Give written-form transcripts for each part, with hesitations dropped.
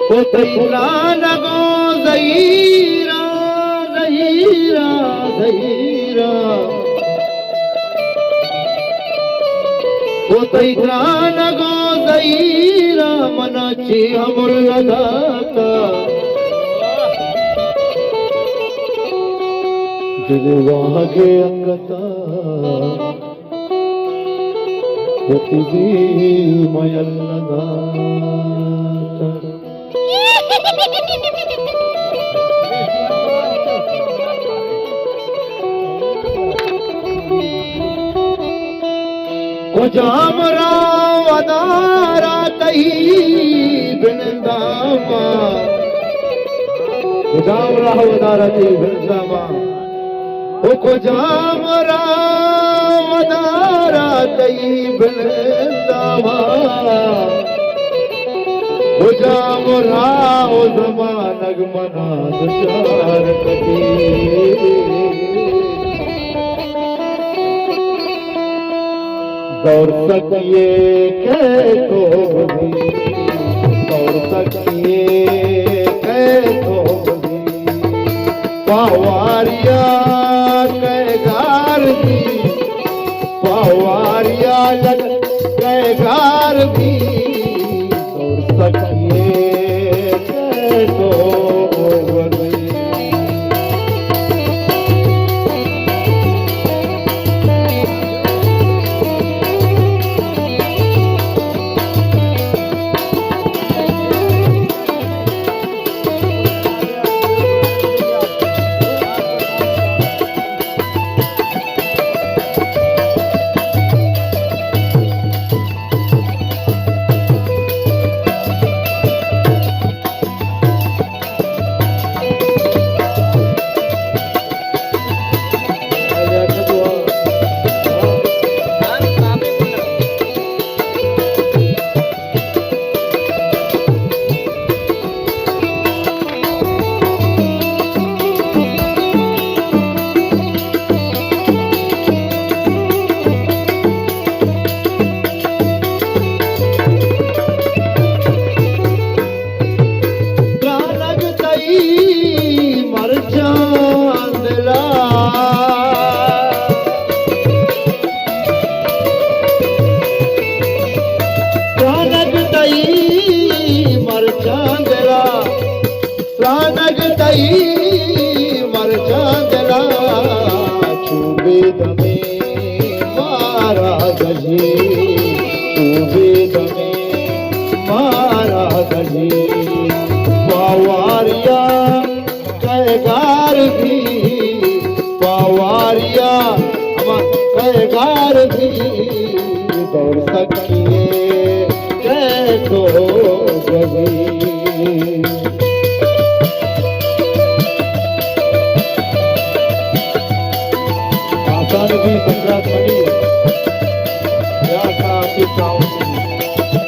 Potayla nago zaira, zaira, zaira. Potayla nago zaira, manachi hamul lagata. Dilwa ke angata, potidi mayal lagata. Kojamra wadara tahi binandama. Kojamra wadara tahi binandama. O kojamra wadara tahi binandama. Kojamra o zamanag manad char kati. दौड़ सकिए के तो भी दौड़ सकिए के तो भी पवारिया के गार भी पवारिया लग के गार भी दौड़ सकिए के तो भी पवारिया कैगार भी पवारिया कैगार भी दौड़ सकिए कैसो गभी आसान भी संक्रांत बनी या का शिक्षाओं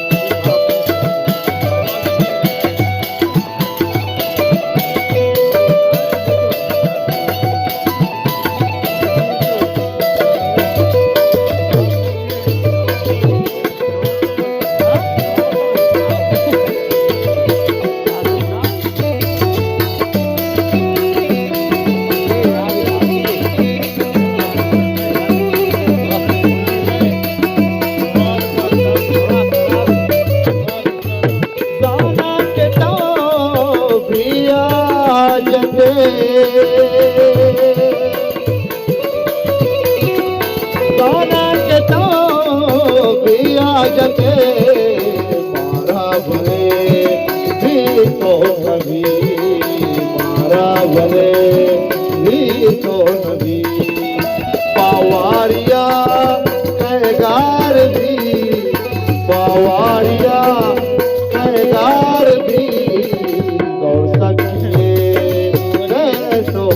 सोना के तो पिया जते मारा भले भी तो कभी मारा भले भी तो कभी पवारिया कैगार भी पवारिया कैगार भी दौड़ सके कैसो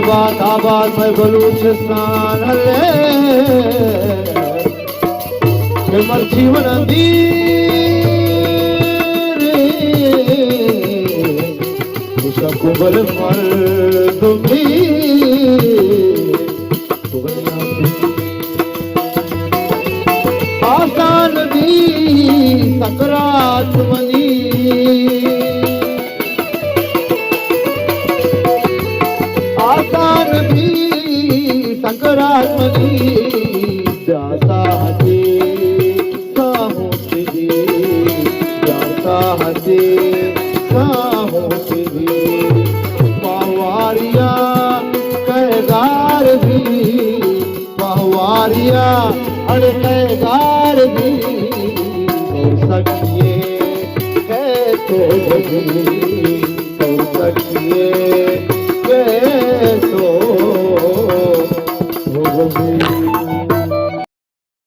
बात आबाद में बलूचिस्तान हले के मर्ची वनंदी उसका कुबल मर्दुमी आसान दी सकरात मनी आसान दी सकरात मनी जाता हसी साहू सिदी जाता हसी साहू सिदी पहवारिया कहगार भी पहवारिया अड़ कहगार भी हो सकिए कैसे भी हो सकिए कैसे